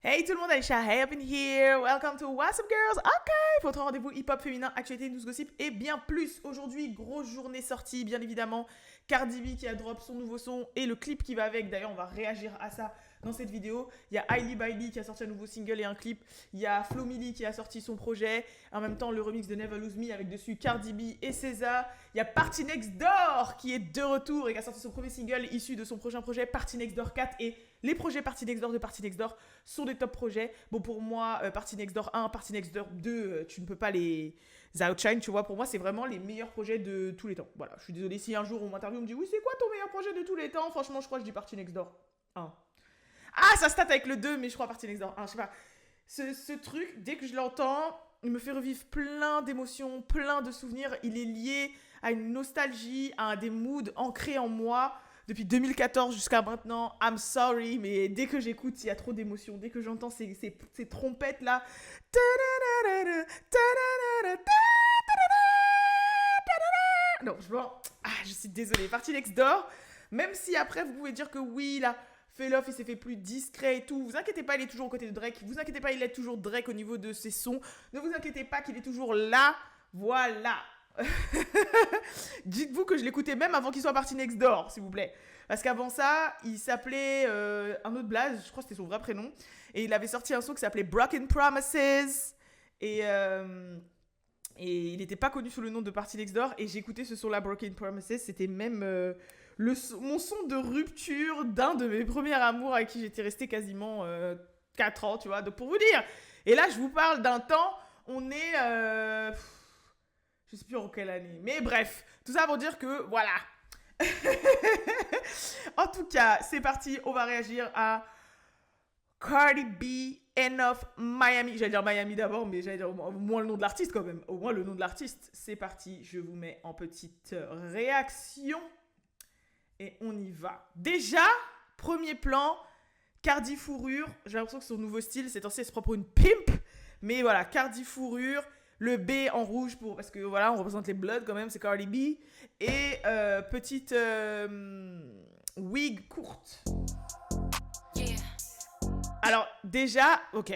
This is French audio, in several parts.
Hey tout le monde, Aisha, hey up in here, welcome to What's Up Girls, ok, votre rendez-vous hip-hop féminin, actualité, news, gossip et bien plus. Aujourd'hui, grosse journée sortie, bien évidemment, Cardi B qui a drop son nouveau son et le clip qui va avec, d'ailleurs on va réagir à ça dans cette vidéo. Il y a Hailey Bailey qui a sorti un nouveau single et un clip, il y a Flo Milli qui a sorti son projet, en même temps le remix de Never Lose Me avec dessus Cardi B et SZA. Il y a Party Next Door qui est de retour et qui a sorti son premier single issu de son prochain projet Party Next Door 4 et les projets Party Next Door de Party Next Door sont des top projets. Bon, pour moi, Party Next Door 1, Party Next Door 2, tu ne peux pas les outshine, tu vois. Pour moi, c'est vraiment les meilleurs projets de tous les temps. Voilà, je suis désolée si un jour on m'interviewe, on me dit oui, c'est quoi ton meilleur projet de tous les temps? Franchement, je crois que je dis Party Next Door 1. Ah, ça stat avec le 2, mais je crois Party Next Door 1, je sais pas. Ce truc, dès que je l'entends, il me fait revivre plein d'émotions, plein de souvenirs. Il est lié à une nostalgie, à des moods ancrés en moi. Depuis 2014 jusqu'à maintenant, I'm sorry, mais dès que j'écoute, il y a trop d'émotions. Dès que j'entends ces trompettes là, non, je suis désolée. Party Next Door, même si après vous pouvez dire que oui, là, Fellof, il s'est fait plus discret et tout. Vous inquiétez pas, il est toujours aux côtés de Drake. Vous inquiétez pas, il est toujours Drake au niveau de ses sons. Ne vous inquiétez pas qu'il est toujours là. Voilà. Dites-vous que je l'écoutais même avant qu'il soit parti Next Door, s'il vous plaît. Parce qu'avant ça, il s'appelait un autre blaze, je crois que c'était son vrai prénom. Et il avait sorti un son qui s'appelait Broken Promises. Et il n'était pas connu sous le nom de Party Next Door. Et j'écoutais ce son-là, Broken Promises. C'était même mon son de rupture d'un de mes premiers amours avec qui j'étais restée quasiment 4 ans, tu vois. Donc pour vous dire. Et là, je vous parle d'un temps, on est... je sais plus en quelle année. Mais bref, tout ça pour dire que voilà. En tout cas, c'est parti. On va réagir à Cardi B and of Miami. J'allais dire Miami d'abord, mais j'allais dire au moins le nom de l'artiste quand même. Au moins le nom de l'artiste. C'est parti. Je vous mets en petite réaction. Et on y va. Déjà, premier plan, Cardi Fourrure. J'ai l'impression que son nouveau style, c'est aussi elle se prend pour une pimp. Mais voilà, Cardi Fourrure. Le B en rouge parce que voilà, on représente les Bloods quand même, c'est Cardi B. Et petite wig courte. Yeah. Alors déjà, ok,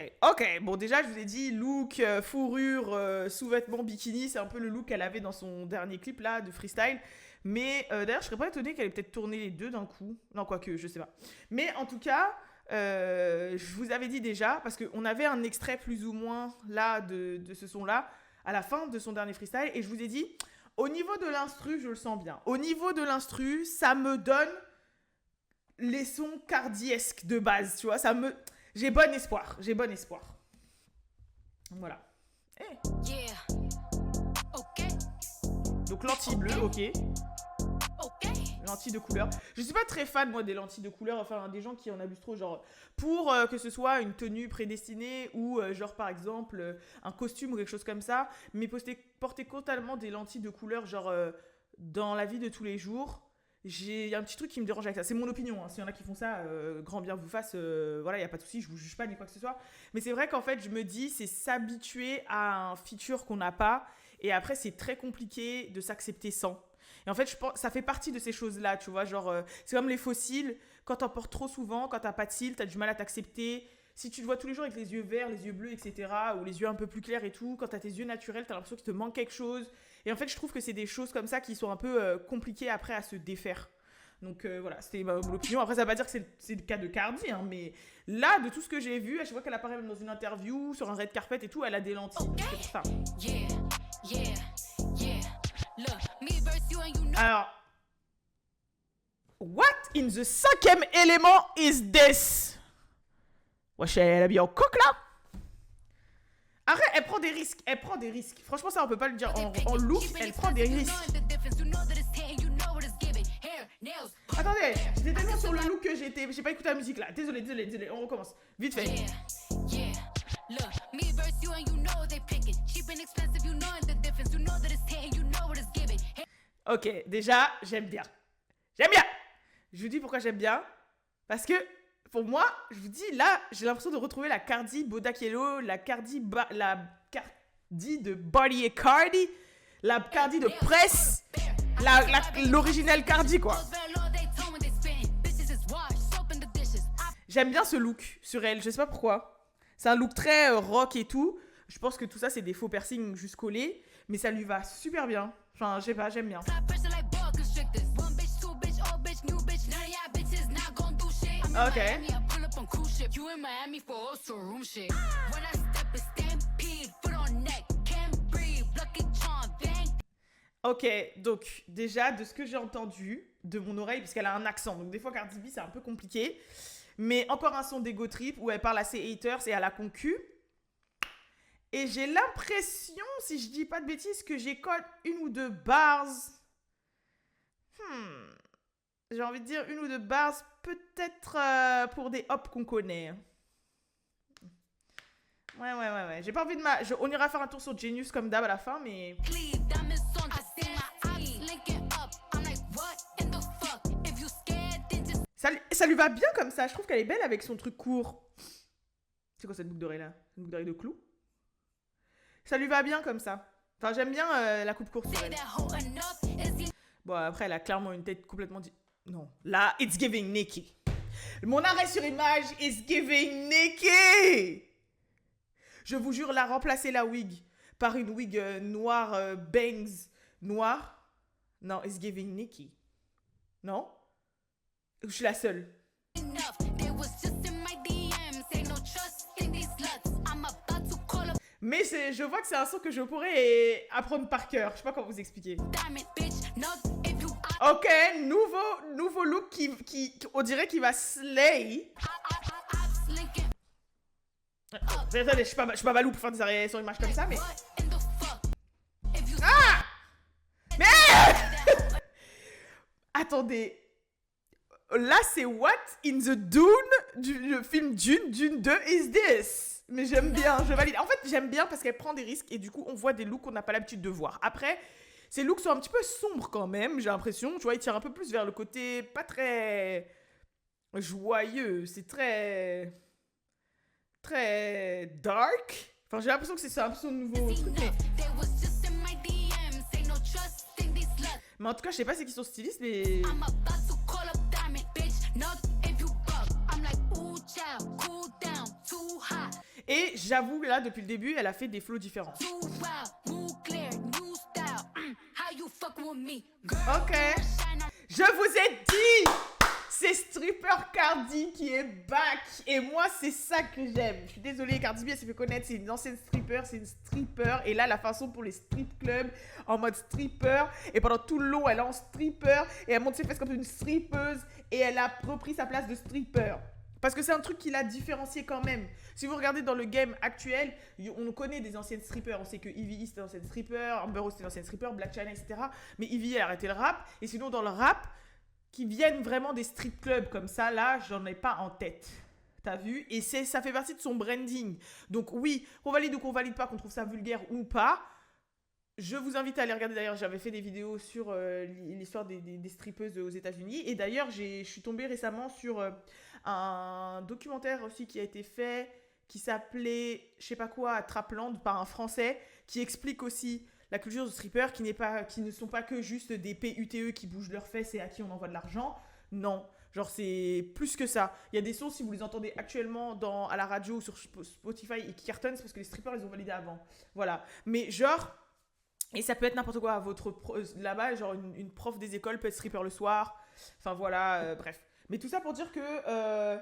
bon déjà je vous ai dit, look, fourrure, sous-vêtements, bikini, c'est un peu le look qu'elle avait dans son dernier clip là, de freestyle. Mais d'ailleurs, je serais pas étonnée qu'elle ait peut-être tourné les deux d'un coup. Non, quoique, je sais pas. Mais en tout cas... je vous avais dit déjà, parce qu'on avait un extrait plus ou moins là de ce son-là, à la fin de son dernier freestyle, et je vous ai dit, au niveau de l'instru, je le sens bien. Au niveau de l'instru, ça me donne les sons cardiesques de base, tu vois, j'ai bon espoir. Voilà. Hey. Yeah. Okay. Donc lentilles bleues, ok. Lentilles de couleur. Je suis pas très fan, moi, des lentilles de couleur. Enfin, des gens qui en abusent trop, genre, pour que ce soit une tenue prédestinée ou, genre, par exemple, un costume ou quelque chose comme ça. Mais porter totalement des lentilles de couleur, genre, dans la vie de tous les jours. J'ai un petit truc qui me dérange avec ça. C'est mon opinion. Hein. S'il y en a qui font ça, grand bien vous fasse. Voilà, il n'y a pas de souci. Je vous juge pas ni quoi que ce soit. Mais c'est vrai qu'en fait, je me dis, c'est s'habituer à un feature qu'on n'a pas. Et après, c'est très compliqué de s'accepter sans. Et en fait, je pense ça fait partie de ces choses-là, tu vois. Genre, c'est comme les fossiles. Quand t'en portes trop souvent, quand t'as pas de cils, t'as du mal à t'accepter. Si tu te vois tous les jours avec les yeux verts, les yeux bleus, etc., ou les yeux un peu plus clairs et tout, quand t'as tes yeux naturels, t'as l'impression qu'il te manque quelque chose. Et en fait, je trouve que c'est des choses comme ça qui sont un peu compliquées après à se défaire. Donc voilà, c'était mon opinion. Après, ça veut pas dire que c'est le cas de Cardi, hein, mais là, de tout ce que j'ai vu, à chaque fois qu'elle apparaît même dans une interview, sur un red carpet et tout, elle a des lentilles. Okay. C'est pour ça. Alors, what in the cinquième élément is this? Wesh, elle a bien en coque là. Arrête, elle prend des risques. Franchement, ça, on peut pas le dire. En look, elle prend des risques. Attendez, j'étais tellement sur le look que j'ai pas écouté la musique là. Désolé, on recommence. Vite fait. Ok, déjà, j'aime bien. Je vous dis pourquoi j'aime bien. Parce que, pour moi, je vous dis, là, j'ai l'impression de retrouver la Cardi Bodakielo, la Cardi de Body et Cardi, la Cardi de Presse, l'original Cardi, quoi. J'aime bien ce look sur elle, je sais pas pourquoi. C'est un look très rock et tout. Je pense que tout ça, c'est des faux piercings juste collés. Mais ça lui va super bien. Enfin, je sais pas, j'aime bien. Ok. Ok, donc déjà, de ce que j'ai entendu de mon oreille, parce qu'elle a un accent, donc des fois Cardi B, c'est un peu compliqué. Mais encore un son d'ego trip où elle parle à ses haters et à la concu. Et j'ai l'impression, si je dis pas de bêtises, que j'écoute une ou deux bars. J'ai envie de dire une ou deux bars, peut-être pour des hops qu'on connaît. Ouais. J'ai pas envie de on ira faire un tour sur Genius comme d'hab à la fin, mais... Ça lui va bien comme ça. Je trouve qu'elle est belle avec son truc court. C'est quoi cette boucle d'oreille là? Une boucle d'oreille de clou? Ça lui va bien comme ça. Enfin, j'aime bien la coupe courte sur elle. Bon, après, elle a clairement une tête complètement... Non. Là, it's giving Nicki. Mon arrêt sur image is giving Nicki. Je vous jure, la remplacer la wig par une wig noire, bangs noire. Non, it's giving Nicki. Non? Je suis la seule. Mais je vois que c'est un son que je pourrais apprendre par cœur. Je sais pas comment vous expliquer. Ok, nouveau look qui on dirait qu'il va slay. Attendez, je suis pas balou pour faire des arrêts sur image comme ça, mais... Ah! Mais... Attendez. Là, c'est What in the Dune du film Dune 2 is this? Mais j'aime bien, je valide. En fait, j'aime bien parce qu'elle prend des risques et du coup, on voit des looks qu'on n'a pas l'habitude de voir. Après, ces looks sont un petit peu sombres quand même, j'ai l'impression. Tu vois, ils tirent un peu plus vers le côté pas très joyeux. C'est très dark. Enfin, j'ai l'impression que c'est un peu son nouveau truc. Mais en tout cas, je sais pas c'est qui son styliste, mais... Et j'avoue, là, depuis le début, elle a fait des flows différents. Ok. Je vous ai dit, c'est Stripper Cardi qui est back. Et moi, c'est ça que j'aime. Je suis désolée, Cardi B, elle s'est fait connaître. C'est une ancienne stripper, c'est une stripper. Et là, la façon pour les strip clubs, en mode stripper. Et pendant tout le long, elle est en stripper. Et elle monte ses fesses comme une strippeuse. Et elle a repris sa place de stripper. Parce que c'est un truc qui l'a différencié quand même. Si vous regardez dans le game actuel, on connaît des anciennes strippers. On sait que Ivy c'était une ancienne stripper, Amber Rose c'était une ancienne stripper, Blac Chyna, etc. Mais Ivy, elle a arrêté le rap. Et sinon, dans le rap, qui viennent vraiment des strip clubs comme ça, là, j'en ai pas en tête. T'as vu? Et ça fait partie de son branding. Donc oui, qu'on valide ou qu'on valide pas, qu'on trouve ça vulgaire ou pas, je vous invite à aller regarder. D'ailleurs, j'avais fait des vidéos sur l'histoire des strippeuses aux États-Unis. Et d'ailleurs, je suis tombée récemment sur un documentaire aussi qui a été fait, qui s'appelait, je sais pas quoi, Trapland, par un Français, qui explique aussi la culture de stripper, qui ne sont pas que juste des PUTE qui bougent leurs fesses et à qui on envoie de l'argent. Non, genre c'est plus que ça. Il y a des sons, si vous les entendez actuellement à la radio ou sur Spotify et qui cartonnent, c'est parce que les strippers les ont validés avant. Voilà. Mais genre... Et ça peut être n'importe quoi. Là-bas, genre une prof des écoles peut être stripper le soir. Enfin voilà, bref. Mais tout ça pour dire que,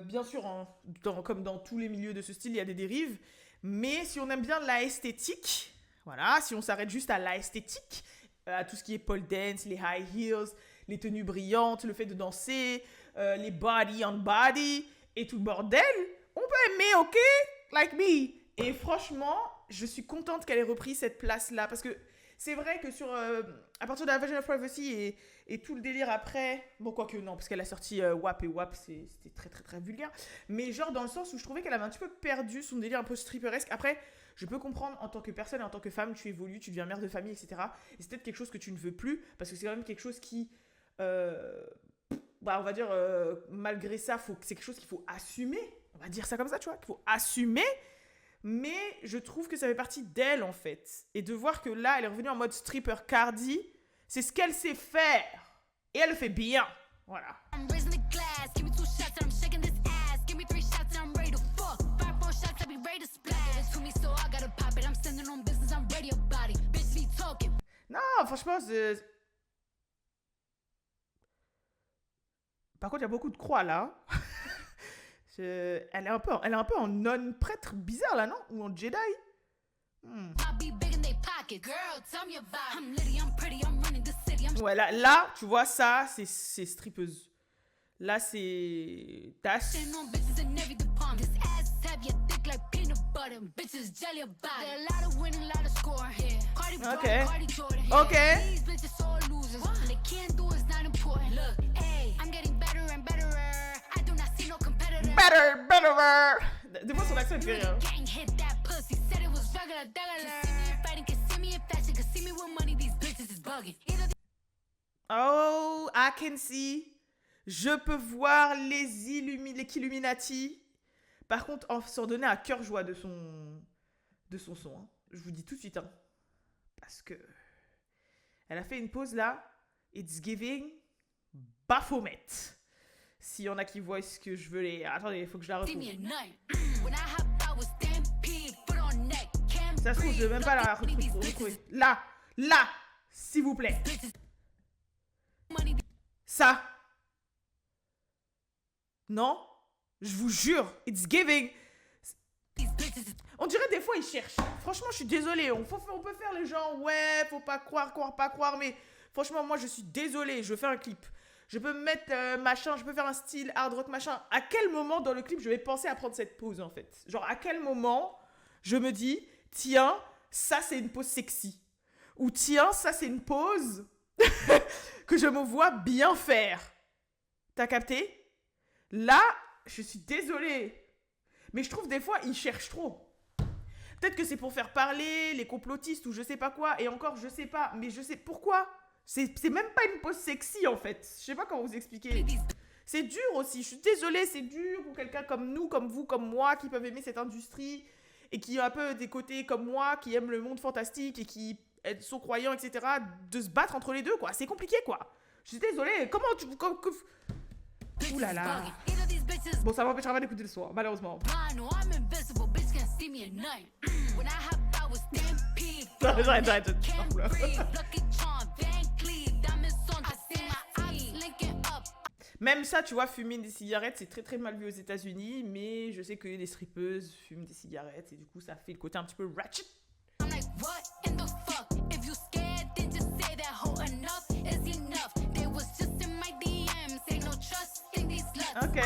bien sûr, comme dans tous les milieux de ce style, il y a des dérives. Mais si on aime bien la esthétique, voilà, si on s'arrête juste à la esthétique, à tout ce qui est pole dance, les high heels, les tenues brillantes, le fait de danser, les body on body et tout le bordel, on peut aimer, ok? Like me. Et franchement, je suis contente qu'elle ait repris cette place-là. Parce que c'est vrai que à partir de la Invasion of Privacy et tout le délire après... Bon, quoique non, parce qu'elle a sorti WAP et WAP, c'était très, très, très vulgaire. Mais genre dans le sens où je trouvais qu'elle avait un petit peu perdu son délire un peu stripperesque. Après, je peux comprendre en tant que personne et en tant que femme, tu évolues, tu deviens mère de famille, etc. Et c'est peut-être quelque chose que tu ne veux plus. Parce que c'est quand même quelque chose qui... on va dire, malgré ça, c'est quelque chose qu'il faut assumer. On va dire ça comme ça, tu vois. Qu'il faut assumer... Mais je trouve que ça fait partie d'elle, en fait. Et de voir que là, elle est revenue en mode stripper Cardi, c'est ce qu'elle sait faire. Et elle le fait bien. Voilà. franchement, par contre, il y a beaucoup de croix, là. Elle est un peu en non-prêtre bizarre, là, non? Ou en Jedi? Ouais, là, tu vois, ça, c'est strippeuse. Là, c'est... Tash. Ok. Ok. Better. Des fois, son accent est fait rire. Oh, I can see. Je peux voir les Illuminati. Par contre, en s'en donner à cœur joie de son son. Hein. Je vous dis tout de suite. Hein. Parce que elle a fait une pause là. It's giving Baphomet. S'il y en a qui voient ce que je veux les... Attendez, il faut que je la retrouve. Ça se trouve, je ne vais même pas la retrouver. Là, s'il vous plaît. Ça. Non, je vous jure, it's giving. On dirait des fois ils cherchent. Franchement, je suis désolée. On peut faire les gens, ouais, faut pas croire, pas croire, mais franchement, moi je suis désolée. Je fais un clip. Je peux me mettre machin, je peux faire un style hard rock machin. À quel moment dans le clip je vais penser à prendre cette pose en fait? Genre à quel moment je me dis, tiens, ça c'est une pose sexy. Ou tiens, ça c'est une pose que je me vois bien faire. T'as capté? Là, je suis désolée. Mais je trouve des fois, ils cherchent trop. Peut-être que c'est pour faire parler les complotistes ou je sais pas quoi. Et encore, je sais pas. Mais je sais pourquoi. C'est même pas une pose sexy en fait. Je sais pas comment vous expliquer. C'est dur aussi. Je suis désolée, c'est dur pour quelqu'un comme nous, comme vous, comme moi, qui peuvent aimer cette industrie et qui ont un peu des côtés comme moi, qui aiment le monde fantastique et qui sont croyants, etc. De se battre entre les deux, quoi. C'est compliqué, quoi. Je suis désolée. Comment tu... Ouh là là. Bon, ça m'empêchera pas d'écouter le soir, malheureusement. J'arrête. Même ça, tu vois, fumer des cigarettes, c'est très très mal vu aux États-Unis, mais je sais que les strippeuses fument des cigarettes et du coup, ça fait le côté un petit peu ratchet. Ok.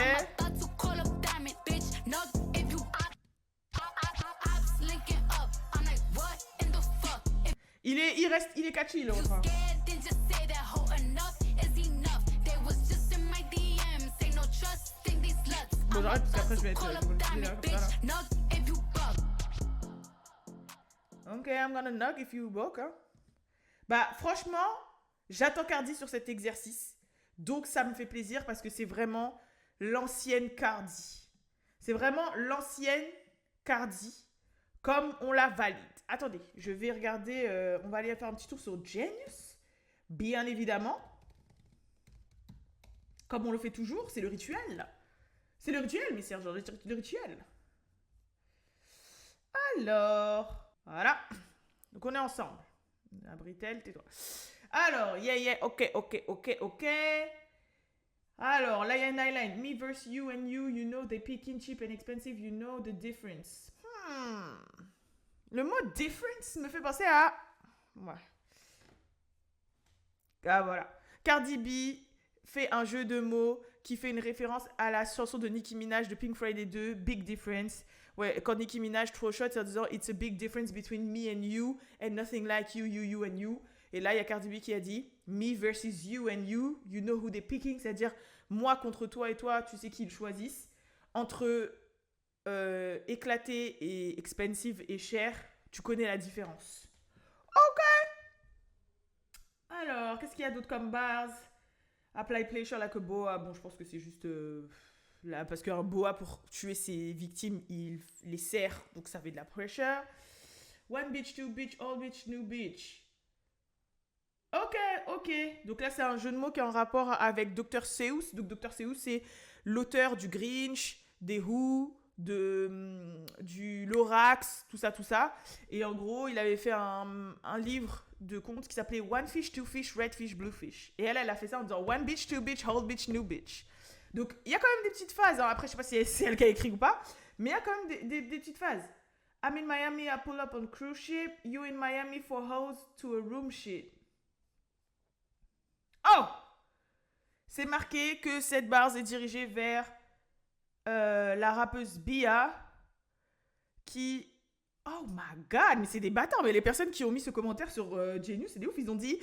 Il est catchy, le refrain. Bon, j'arrête parce qu'après je vais être... Ok, I'm gonna knock if you buck, hein. Bah, franchement, j'attends Cardi sur cet exercice. Donc, ça me fait plaisir parce que c'est vraiment l'ancienne Cardi. C'est vraiment l'ancienne Cardi comme on la valide. Attendez, je vais regarder... on va aller faire un petit tour sur Genius. Bien évidemment. Comme on le fait toujours, c'est le rituel. C'est le rituel, mais c'est genre le rituel. Alors, voilà. Donc, on est ensemble. Abritel, tais-toi. Alors, ok. Alors, là, il y a une highline. Me versus you and you know they picking cheap and expensive, you know the difference. Le mot difference me fait penser à... Ouais. Ah, voilà. Cardi B fait un jeu de mots qui fait une référence à la chanson de Nicki Minaj de Pink Friday 2, Big Difference. Ouais, quand Nicki Minaj throw shot en disant It's a big difference between me and you and nothing like you and you. Et là, il y a Cardi B qui a dit Me versus you and you know who they're picking. C'est-à-dire, moi contre toi et toi, tu sais qui ils choisissent. Entre éclaté et expensive et cher, tu connais la différence. Ok. Alors, qu'est-ce qu'il y a d'autre comme base? Apply pleasure like a boa. Bon, je pense que c'est juste... là, parce qu'un boa, pour tuer ses victimes, il les serre. Donc, ça fait de la pressure. One bitch, two bitch, all bitch, new bitch. Ok. Donc là, c'est un jeu de mots qui est en rapport avec Dr. Seuss. Donc, Dr. Seuss, c'est l'auteur du Grinch, des Who, du Lorax, tout ça. Et en gros, il avait fait un livre de compte qui s'appelait One Fish, Two Fish, Red Fish, Blue Fish. Et elle a fait ça en disant One Bitch, Two Bitch, Old Bitch, New Bitch. Donc, il y a quand même des petites phases. Hein. Après, je sais pas si c'est elle qui a écrit ou pas, mais il y a quand même des petites phases. I'm in Miami, I pull up on cruise ship. You in Miami for hoes to a room shit. Oh! C'est marqué que cette bars est dirigée vers la rappeuse Bia qui... Oh my god, mais c'est des bâtards. Mais les personnes qui ont mis ce commentaire sur Genius, c'est des ouf. Ils ont dit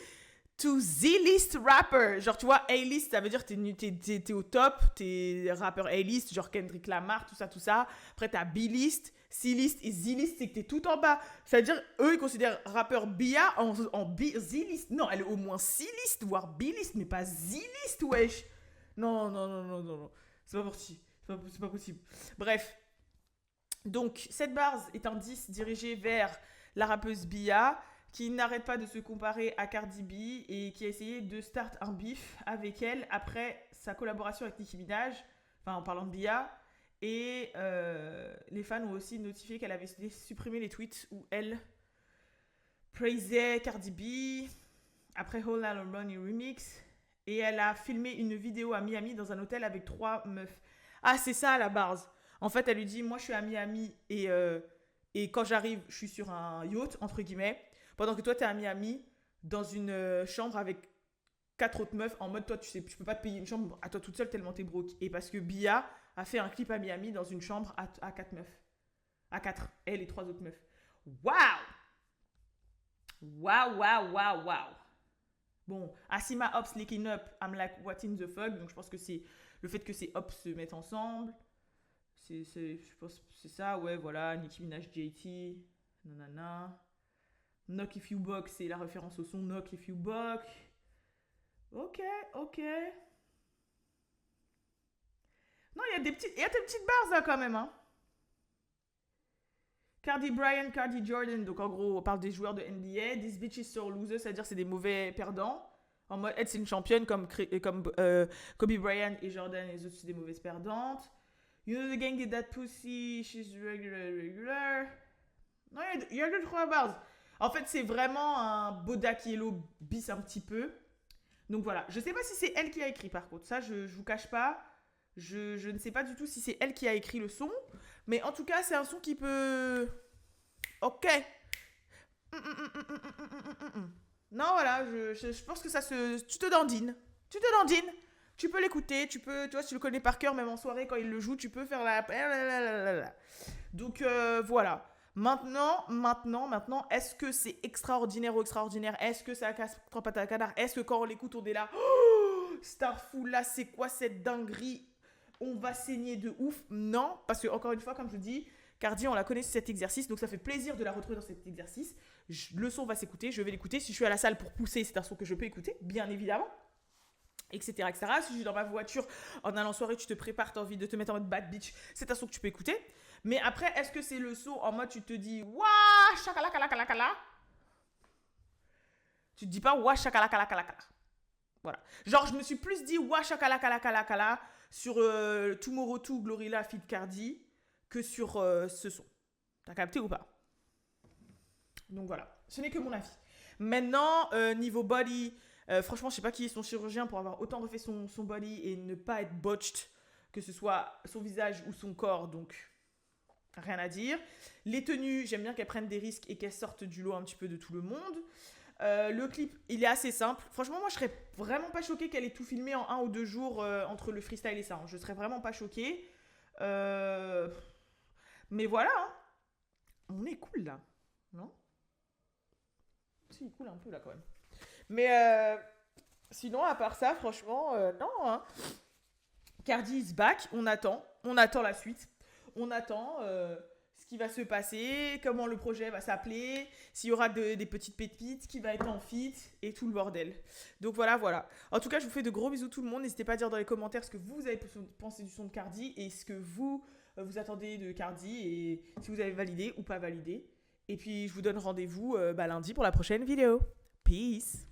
to Z-list rapper. Genre, tu vois, A-list, ça veut dire que t'es au top. T'es rappeur A-list, genre Kendrick Lamar, tout ça. Après, t'as B-list, C-list et Z-list, c'est que t'es tout en bas. Ça veut dire, eux, ils considèrent rappeur Bia en Z-list. Non, elle est au moins C-list, voire B-list, mais pas Z-list, wesh. Non. C'est pas possible. C'est pas possible. Bref. Donc, cette bars est un 10 dirigé vers la rappeuse Bia, qui n'arrête pas de se comparer à Cardi B et qui a essayé de start un beef avec elle après sa collaboration avec Nicki Minaj, enfin en parlant de Bia. Et les fans ont aussi notifié qu'elle avait supprimé les tweets où elle praisait Cardi B après Whole Lotta Money Remix. Et elle a filmé une vidéo à Miami dans un hôtel avec 3 meufs. Ah, c'est ça la bars. En fait, elle lui dit, moi je suis à Miami et quand j'arrive, je suis sur un yacht, entre guillemets. Pendant que toi, t'es à Miami, dans une chambre avec 4 autres meufs, en mode, toi, tu peux pas te payer une chambre à toi toute seule tellement t'es broke. Et parce que Bia a fait un clip à Miami dans une chambre à 4 meufs. À 4, elle et 3 autres meufs. Waouh! Bon, Asima Ops Licking Up, I'm like, what in the fuck? Donc je pense que c'est le fait que ces Ops se mettent ensemble. Je pense que c'est ça, ouais, voilà. Nicki Minaj, JT, nanana. Knock If You Buck, c'est la référence au son Knock If You Buck. Ok. Non, il y a des petites barres là quand même, hein. Cardi Brian, Cardi Jordan, donc en gros, on parle des joueurs de NBA. These bitches so losers, c'est-à-dire c'est des mauvais perdants. En mode, elle, c'est une championne comme Kobe Bryant et Jordan, et les autres, c'est des mauvaises perdantes. You know the gang did that pussy, she's regular. Non, il y a 2-3 bars. En fait, c'est vraiment un Bodak Yellow bis un petit peu. Donc voilà, je sais pas si c'est elle qui a écrit par contre. Ça, je vous cache pas. Je ne sais pas du tout si c'est elle qui a écrit le son. Mais en tout cas, c'est un son qui peut... Ok. Non, voilà, je pense que ça se... Tu te dandines. Tu peux l'écouter, tu vois, si tu le connais par cœur, même en soirée, quand il le joue, tu peux faire la... Donc, voilà. Maintenant, est-ce que c'est extraordinaire ou extraordinaire? Est-ce que ça casse trois pattes à canard? Est-ce que quand on l'écoute, on est là, oh, Starful, là, c'est quoi cette dinguerie? On va saigner de ouf? Non, parce que, encore une fois, comme je dis, Cardi, on la connaît sur cet exercice, donc ça fait plaisir de la retrouver dans cet exercice. Le son va s'écouter, je vais l'écouter. Si je suis à la salle pour pousser, c'est un son que je peux écouter, bien évidemment. Etc. Si je suis dans ma voiture en allant en soirée, tu te prépares, t'as envie de te mettre en mode bad bitch, c'est un son que tu peux écouter. Mais après, est-ce que c'est le son en mode tu te dis Wouah, chakalakala? Tu te dis pas Wouah, chakalakala. Voilà. Genre, je me suis plus dit Wouah, chakalakala sur Tomorrow 2 Glorilla Feed Cardi que sur ce son. T'as capté ou pas? Donc voilà, ce n'est que mon avis. Maintenant, niveau body, franchement, je sais pas qui est son chirurgien pour avoir autant refait son body et ne pas être botched, que ce soit son visage ou son corps, donc rien à dire. Les tenues, j'aime bien qu'elles prennent des risques et qu'elles sortent du lot un petit peu de tout le monde. Le clip, il est assez simple. Franchement, moi, je serais vraiment pas choquée qu'elle ait tout filmé en 1 ou 2 jours entre le freestyle et ça. Hein. Je serais vraiment pas choquée. Mais voilà, hein. On est cool là, non? Si, cool un peu là quand même. Mais sinon, à part ça, franchement, non. Hein. Cardi is back, on attend la suite. On attend ce qui va se passer, comment le projet va s'appeler, s'il y aura des petites pépites, qui va être en feat et tout le bordel. Donc voilà. En tout cas, je vous fais de gros bisous tout le monde. N'hésitez pas à dire dans les commentaires ce que vous avez pensé du son de Cardi et ce que vous attendez de Cardi et si vous avez validé ou pas validé. Et puis, je vous donne rendez-vous lundi pour la prochaine vidéo. Peace!